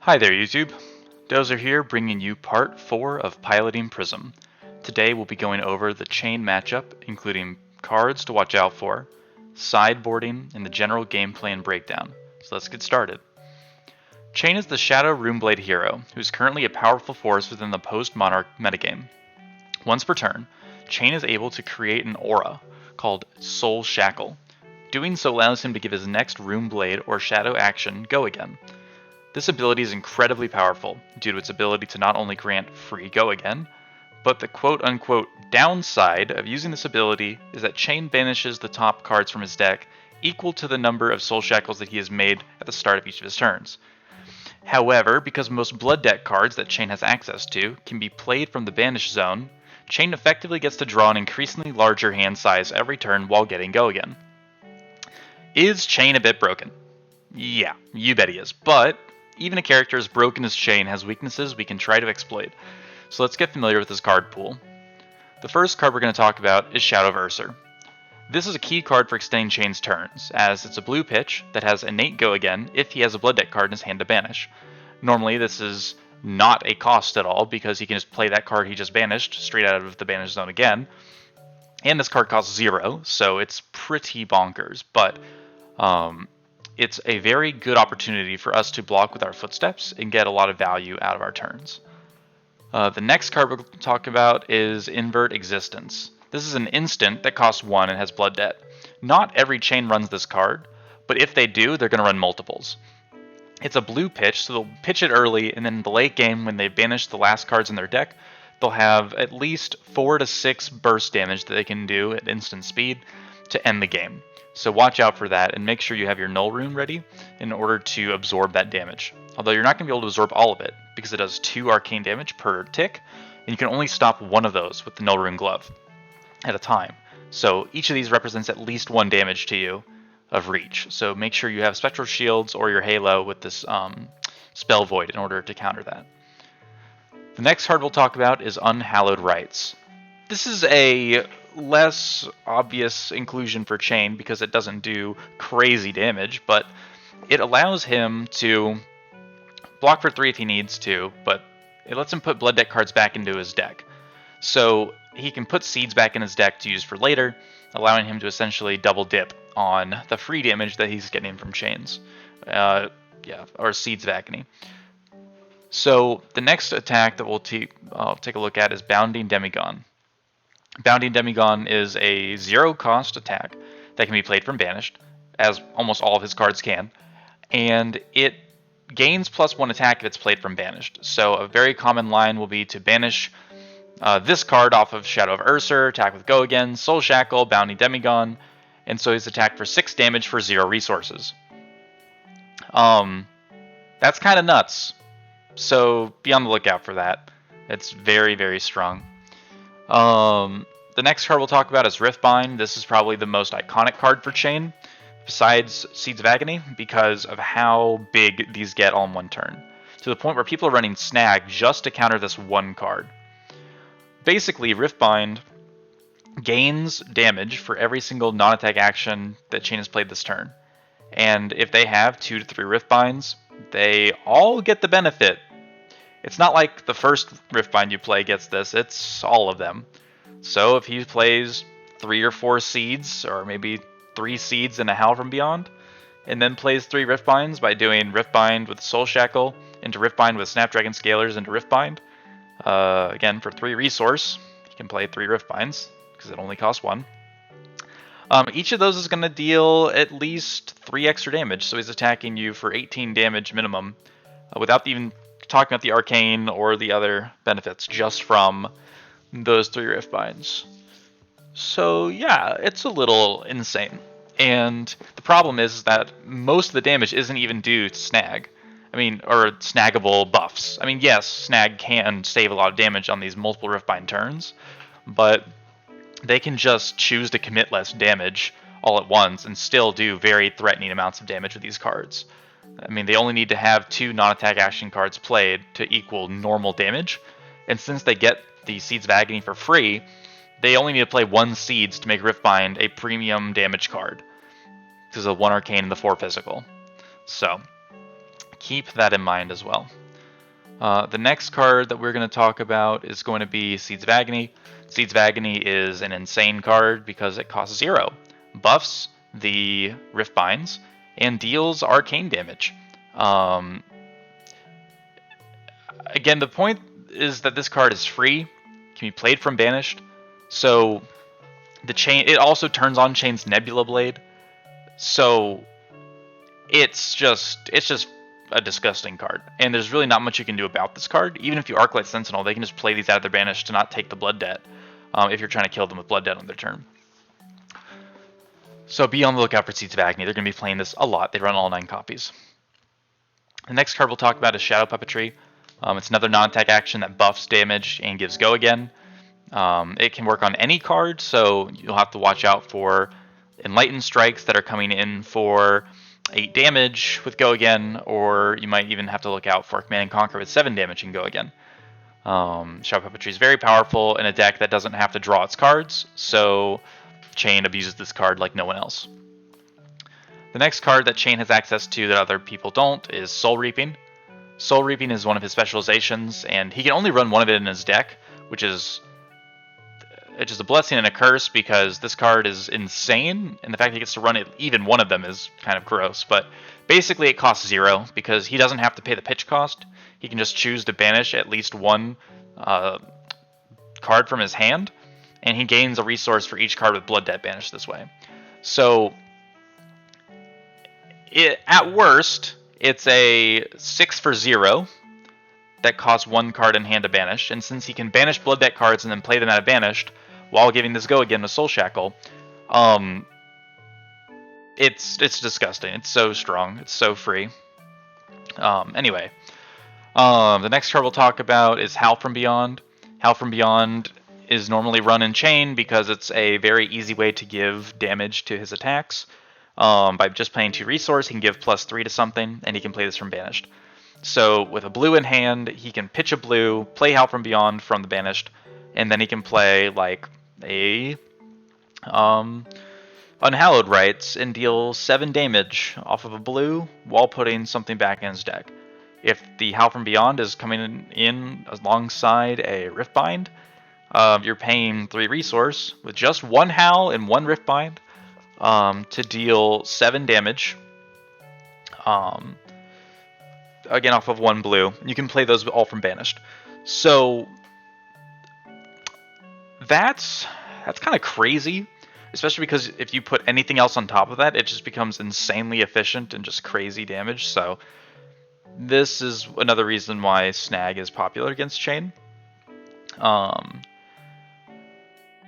Hi there YouTube, Dozer here bringing you part 4 of piloting Prism. Today we'll be going over the Chane matchup, including cards to watch out for, sideboarding, and the general gameplay and breakdown. So let's get started. Chane is the Shadow Runeblade hero, who is currently a powerful force within the post-Monarch metagame. Once per turn, Chane is able to create an aura, called Soul Shackle. Doing so allows him to give his next Runeblade or Shadow action go again. This ability is incredibly powerful due to its ability to not only grant free go again, but the quote-unquote downside of using this ability is that Chane banishes the top cards from his deck equal to the number of soul shackles that he has made at the start of each of his turns. However, because most blood deck cards that Chane has access to can be played from the banish zone, Chane effectively gets to draw an increasingly larger hand size every turn while getting go again. Is Chane a bit broken? Yeah, you bet he is, but even a character as broken as Chane has weaknesses we can try to exploit. So let's get familiar with his card pool. The first card we're going to talk about is Shadow of Ursa. This is a key card for extending Chane's turns, as it's a blue pitch that has innate go again if he has a blood deck card in his hand to banish. Normally this is not a cost at all because he can just play that card he just banished straight out of the banish zone again. And this card costs 0, so it's pretty bonkers, but it's a very good opportunity for us to block with our footsteps and get a lot of value out of our turns. The next card we'll talk about is Invert Existence. This is an instant that costs 1 and has blood debt. Not every Chane runs this card, but if they do, they're going to run multiples. It's a blue pitch, so they'll pitch it early, and then in the late game, when they banish the last cards in their deck, they'll have at least 4 to 6 burst damage that they can do at instant speed to end the game. So watch out for that and make sure you have your null rune ready in order to absorb that damage. Although you're not going to be able to absorb all of it because it does 2 arcane damage per tick, and you can only stop one of those with the null rune glove at a time. So each of these represents at least 1 damage to you of reach. So make sure you have spectral shields or your halo with this spell void in order to counter that. The next card we'll talk about is Unhallowed Rites. This is a less obvious inclusion for Chane because it doesn't do crazy damage, but it allows him to block for 3 if he needs to, but it lets him put blood deck cards back into his deck. So he can put seeds back in his deck to use for later, allowing him to essentially double dip on the free damage that he's getting from Chanes. Or Seeds Agony. So the next attack that we'll take a look at is Bounding Demigon. Bounding Demigon is a 0 cost attack that can be played from banished, as almost all of his cards can, and it gains +1 attack if it's played from banished. So a very common line will be to banish this card off of Shadow of Ursa, attack with go again, Soul Shackle, Bounding Demigon, and so he's attacked for 6 damage for 0 resources. That's kind of nuts, so be on the lookout for that. It's very, very strong. The next card we'll talk about is Riftbind. This is probably the most iconic card for Chane, besides Seeds of Agony, because of how big these get all in one turn, to the point where people are running Snag just to counter this one card. Basically, Riftbind gains damage for every single non-attack action that Chane has played this turn, and if they have 2 to 3 Riftbinds, they all get the benefit. It's not like the first Riftbind you play gets this, it's all of them. So if he plays 3 or 4 Seeds, or maybe 3 Seeds and a Howl from Beyond, and then plays 3 Riftbinds by doing Riftbind with Soul Shackle, into Riftbind with Snapdragon Scalers, into Riftbind, again for 3 resource, he can play 3 Riftbinds, because it only costs 1. Each of those is going to deal at least 3 extra damage, so he's attacking you for 18 damage minimum, without even talking about the arcane or the other benefits, just from those 3 Riftbinds. So yeah, it's a little insane. And the problem is that most of the damage isn't even due to Snag. Or snaggable buffs. Yes, Snag can save a lot of damage on these multiple Riftbind turns, but they can just choose to commit less damage all at once and still do very threatening amounts of damage with these cards. They only need to have 2 non-attack action cards played to equal normal damage, and since they get the Seeds of Agony for free, they only need to play 1 Seeds to make Riftbind a premium damage card, because of 1 arcane and the 4 physical. So keep that in mind as well. The next card that we're going to talk about is going to be Seeds of Agony. Seeds of Agony is an insane card because it costs 0, buffs the Rift Binds, and deals arcane damage. Again, the point is that this card is free, can be played from Banished, so the Chane, it also turns on Chane's Nebula Blade, so it's just a disgusting card, and there's really not much you can do about this card. Even if you Arclight Sentinel, they can just play these out of their Banish to not take the Blood Debt, if you're trying to kill them with Blood Debt on their turn. So be on the lookout for Seeds of Agony. They're going to be playing this a lot. They run all 9 copies. The next card we'll talk about is Shadow Puppetry. It's another non-attack action that buffs damage and gives Go Again. It can work on any card, so you'll have to watch out for Enlightened Strikes that are coming in for 8 damage with Go Again, or you might even have to look out for Command and Conquer with 7 damage and Go Again. Shadow Puppetry is very powerful in a deck that doesn't have to draw its cards, so Chane abuses this card like no one else. The next card that Chane has access to that other people don't is Soul Reaping. Soul Reaping is one of his specializations, and he can only run one of it in his deck, which is just a blessing and a curse because this card is insane, and the fact that he gets to run it, even one of them, is kind of gross. But basically it costs 0 because he doesn't have to pay the pitch cost. He can just choose to banish at least one card from his hand, and he gains a resource for each card with Blood Debt banished this way. So at worst, it's a 6 for 0 that costs 1 card in hand to banish, and since he can banish Blood Debt cards and then play them out of banished while giving this Go Again with Soul Shackle, it's disgusting. It's so strong. It's so free. Anyway, the next card we'll talk about is Howl from Beyond. Howl from Beyond is normally run in Chane because it's a very easy way to give damage to his attacks. By just playing 2 resource, he can give +3 to something, and he can play this from Banished. So with a blue in hand, he can pitch a blue, play Howl from Beyond from the Banished, and then he can play like a Unhallowed Rites and deal 7 damage off of a blue while putting something back in his deck. If the Howl from Beyond is coming in alongside a Riftbind, you're paying 3 resource with just 1 Howl and 1 Riftbind to deal 7 damage. Again, off of 1 blue. You can play those all from Banished. So that's kind of crazy, especially because if you put anything else on top of that, it just becomes insanely efficient and just crazy damage. So this is another reason why Snag is popular against Chane.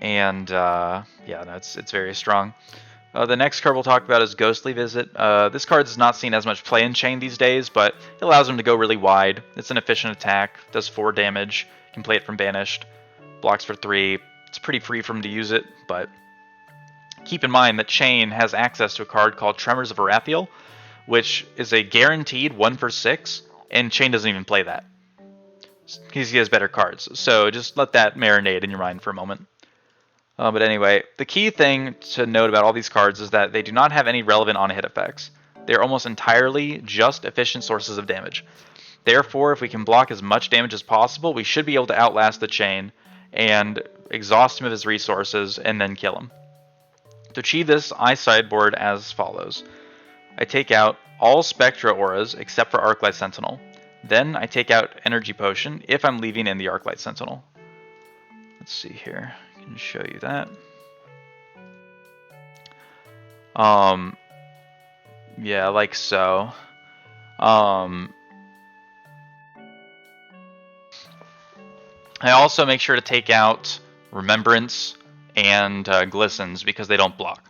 It's very strong. The next card we'll talk about is Ghostly Visit. This card is not seen as much play in Chane these days, but it allows him to go really wide. It's an efficient attack, does 4 damage, can play it from Banished, blocks for 3. It's pretty free for him to use it, but keep in mind that Chane has access to a card called Tremors of Arathiel, which is a guaranteed 1 for 6, and Chane doesn't even play that. He has better cards, so just let that marinate in your mind for a moment. But anyway, the key thing to note about all these cards is that they do not have any relevant on-hit effects. They are almost entirely just efficient sources of damage. Therefore, if we can block as much damage as possible, we should be able to outlast the Chane and exhaust him of his resources and then kill him. To achieve this, I sideboard as follows. I take out all Spectra auras except for Arclight Sentinel. Then I take out Energy Potion if I'm leaving in the Arclight Sentinel. Let's see here. I can show you that. Yeah, like so. I also make sure to take out Remembrance and Glistens because they don't block.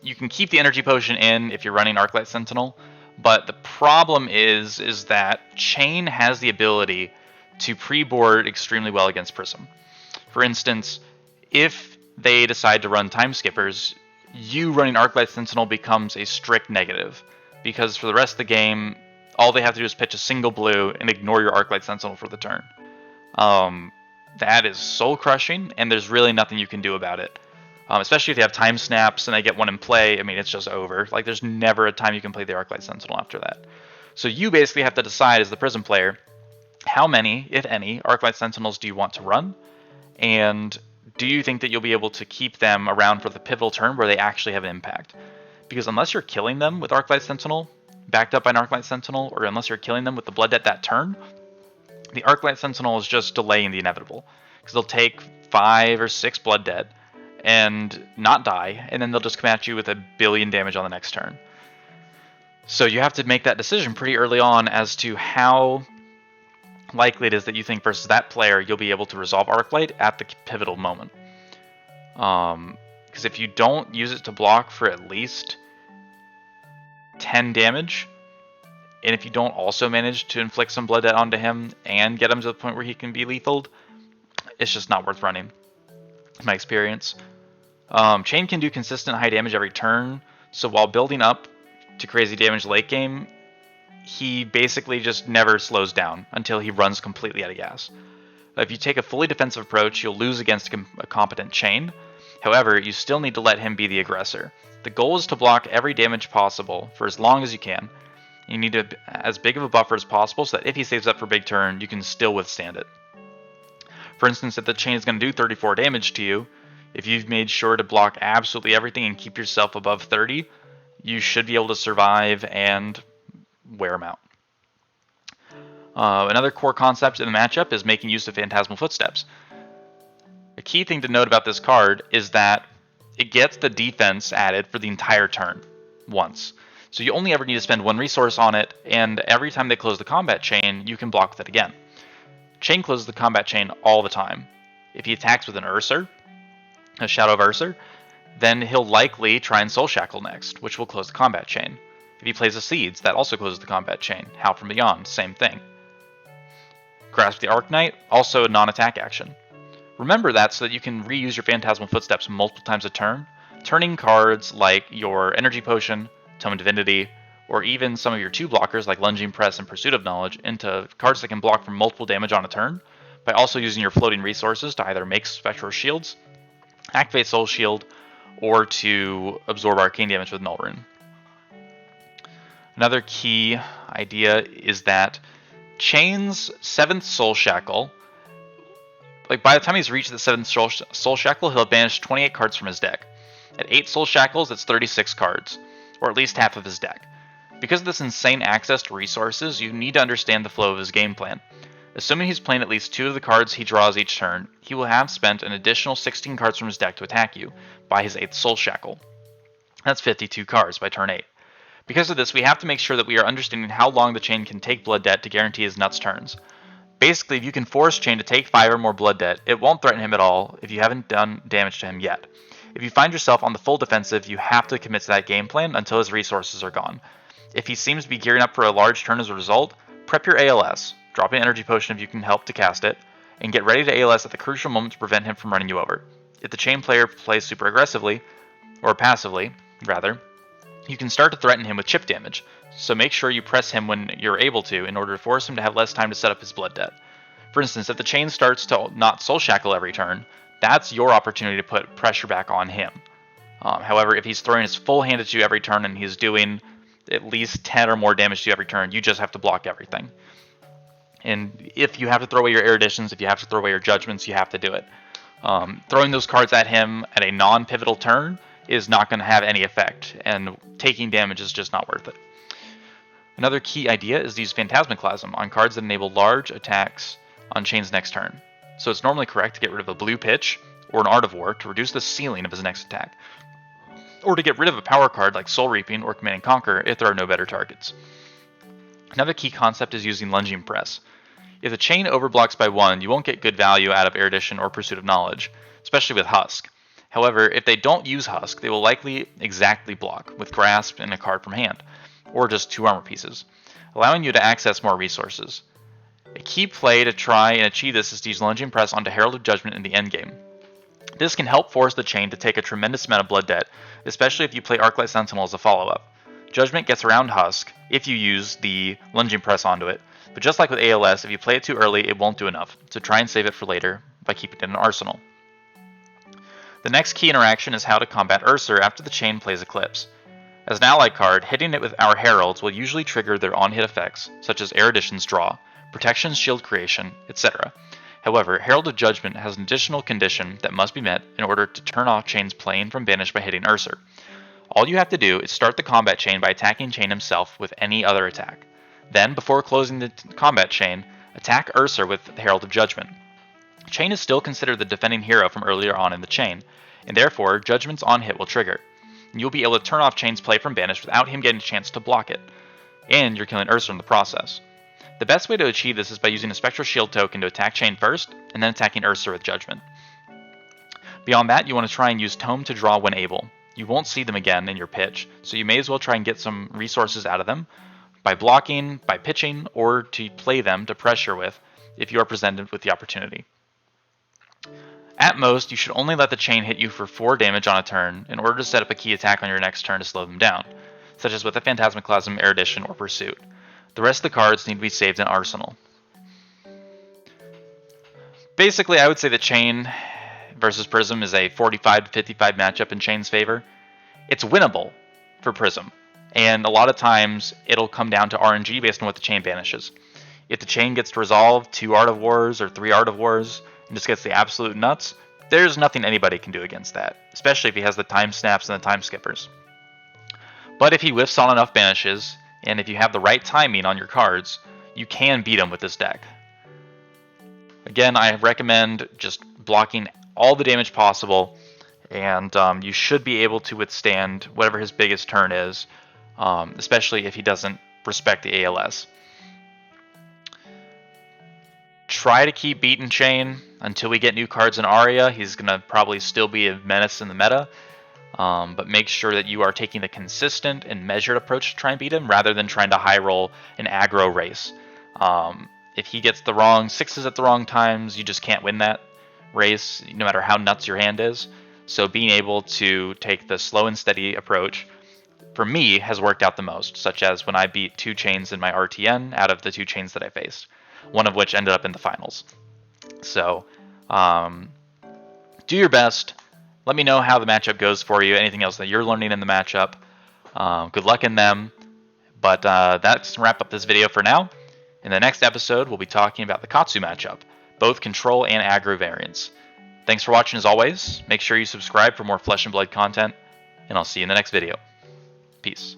You can keep the Energy Potion in if you're running Arclight Sentinel, but the problem is that Chane has the ability to pre-board extremely well against Prism. For instance, if they decide to run Time Skippers, you running Arclight Sentinel becomes a strict negative, because for the rest of the game, all they have to do is pitch a single blue and ignore your Arclight Sentinel for the turn. That is soul crushing, and there's really nothing you can do about it. Especially if you have time snaps and they get one in play, I mean, it's just over. Like, there's never a time you can play the Arclight Sentinel after that. So you basically have to decide as the Prism player, how many, if any, Arclight Sentinels do you want to run? And do you think that you'll be able to keep them around for the pivotal turn where they actually have an impact? Because unless you're killing them with Arclight Sentinel, backed up by an Arclight Sentinel, or unless you're killing them with the Blood Debt that turn, the Arclight Sentinel is just delaying the inevitable. Because they'll take 5 or 6 Blood Debt and not die, and then they'll just come at you with a billion damage on the next turn. So you have to make that decision pretty early on as to how likely it is that you think versus that player you'll be able to resolve Arclight at the pivotal moment. Because if you don't use it to block for at least 10 damage, and if you don't also manage to inflict some blood debt onto him and get him to the point where he can be lethal, it's just not worth running, in my experience. Chane can do consistent high damage every turn, so while building up to crazy damage late game, he basically just never slows down until he runs completely out of gas. If you take a fully defensive approach, you'll lose against a competent Chane. However, you still need to let him be the aggressor. The goal is to block every damage possible for as long as you can. You need to as big of a buffer as possible so that if he saves up for big turn, you can still withstand it. For instance, if the Chane is going to do 34 damage to you, if you've made sure to block absolutely everything and keep yourself above 30, you should be able to survive and wear him out. Another core concept in the matchup is making use of Phantasmal Footsteps. A key thing to note about this card is that it gets the defense added for the entire turn once. So you only ever need to spend 1 resource on it, and every time they close the combat chain, you can block with it again. Chane closes the combat chain all the time. If he attacks with an Urser, a Shadow of Urser, then he'll likely try and Soul Shackle next, which will close the combat chain. If he plays a Seeds, that also closes the combat chain. Howl from Beyond, same thing. Grasp the Arknight, also a non-attack action. Remember that so that you can reuse your Phantasmal Footsteps multiple times a turn, turning cards like your Energy Potion, Tome of Divinity, or even some of your 2 blockers like Lunging Press and Pursuit of Knowledge into cards that can block for multiple damage on a turn, by also using your floating resources to either make Spectral Shields, activate Soul Shield, or to absorb arcane damage with Null Rune. Another key idea is that Chane's 7th Soul Shackle, by the time he's reached the 7th Soul Shackle, he'll have banished 28 cards from his deck. At 8 Soul Shackles, that's 36 cards, or at least half of his deck. Because of this insane access to resources, you need to understand the flow of his game plan. Assuming he's playing at least 2 of the cards he draws each turn, he will have spent an additional 16 cards from his deck to attack you by his 8th Soul Shackle. That's 52 cards by turn 8. Because of this, we have to make sure that we are understanding how long the Chane can take Blood Debt to guarantee his nuts turns. Basically, if you can force Chane to take 5 or more Blood Debt, it won't threaten him at all if you haven't done damage to him yet. If you find yourself on the full defensive, you have to commit to that game plan until his resources are gone. If he seems to be gearing up for a large turn as a result, prep your ALS, drop an Energy Potion if you can help to cast it, and get ready to ALS at the crucial moment to prevent him from running you over. If the Chane player plays super aggressively, or passively, rather, you can start to threaten him with chip damage, so make sure you press him when you're able to in order to force him to have less time to set up his Blood Debt. For instance, if the Chane starts to not Soul Shackle every turn, that's your opportunity to put pressure back on him. However, if he's throwing his full hand at you every turn and he's doing at least 10 or more damage to you every turn, you just have to block everything. And if you have to throw away your Eruditions, if you have to throw away your Judgments, you have to do it. Throwing those cards at him at a non-pivotal turn is not going to have any effect, and taking damage is just not worth it. Another key idea is to use Phantasmaclasm on cards that enable large attacks on Chane's next turn. So it's normally correct to get rid of a Blue Pitch or an Art of War to reduce the ceiling of his next attack, or to get rid of a power card like Soul Reaping or Command and Conquer if there are no better targets. Another key concept is using Lunging Press. If the Chane overblocks by 1, you won't get good value out of Erudition or Pursuit of Knowledge, especially with Husk. However, if they don't use Husk, they will likely exactly block with Grasp and a card from hand, or just 2 armor pieces, allowing you to access more resources. A key play to try and achieve this is to use Lunging Press onto Herald of Judgment in the endgame. This can help force the Chane to take a tremendous amount of Blood Debt, especially if you play Arclight Sentinel as a follow-up. Judgment gets around Husk if you use the Lunging Press onto it, but just like with ALS, if you play it too early, it won't do enough, so try and save it for later by keeping it in an arsenal. The next key interaction is how to combat Urser after the Chane plays Eclipse. As an ally card, hitting it with our heralds will usually trigger their on-hit effects, such as Erudition's Draw, Protection's Shield Creation, etc. However, Herald of Judgment has an additional condition that must be met in order to turn off Chane's playing from Banish by hitting Urser. All you have to do is start the combat chain by attacking Chane himself with any other attack. Then, before closing the combat chain, attack Urser with the Herald of Judgment. Chane is still considered the defending hero from earlier on in the chain, and therefore Judgment's on-hit will trigger. You'll be able to turn off Chane's play from Banish without him getting a chance to block it, and you're killing Urser in the process. The best way to achieve this is by using a Spectral Shield token to attack Chane first, and then attacking Urser with Judgment. Beyond that, you want to try and use Tome to draw when able. You won't see them again in your pitch, so you may as well try and get some resources out of them by blocking, by pitching, or to play them to pressure with if you are presented with the opportunity. At most, you should only let the Chane hit you for 4 damage on a turn in order to set up a key attack on your next turn to slow them down, such as with a Phantasmaclasm, Erudition, or Pursuit. The rest of the cards need to be saved in Arsenal. Basically, I would say that Chane versus Prism is a 45 to 55 matchup in Chane's favor. It's winnable for Prism, and a lot of times it'll come down to RNG based on what the Chane banishes. If the Chane gets to resolve 2 Art of Wars or 3 Art of Wars and just gets the absolute nuts, there's nothing anybody can do against that, especially if he has the time snaps and the time skippers. But if he whiffs on enough banishes, and if you have the right timing on your cards, you can beat him with this deck. Again, I recommend just blocking all the damage possible, and you should be able to withstand whatever his biggest turn is, especially if he doesn't respect the ALS. Try to keep beating Chane until we get new cards in Aria. He's going to probably still be a menace in the meta, but make sure that you are taking the consistent and measured approach to try and beat him rather than trying to high roll an aggro race. If he gets the wrong 6s at the wrong times, you just can't win that race, no matter how nuts your hand is. So being able to take the slow and steady approach, for me, has worked out the most, such as when I beat 2 Chanes in my RTN out of the 2 Chanes that I faced, one of which ended up in the finals. So do your best. Let me know how the matchup goes for you, anything else that you're learning in the matchup. Good luck in them. But that's going to wrap up this video for now. In the next episode, we'll be talking about the Katsu matchup, both control and aggro variants. Thanks for watching as always. Make sure you subscribe for more Flesh and Blood content, and I'll see you in the next video. Peace.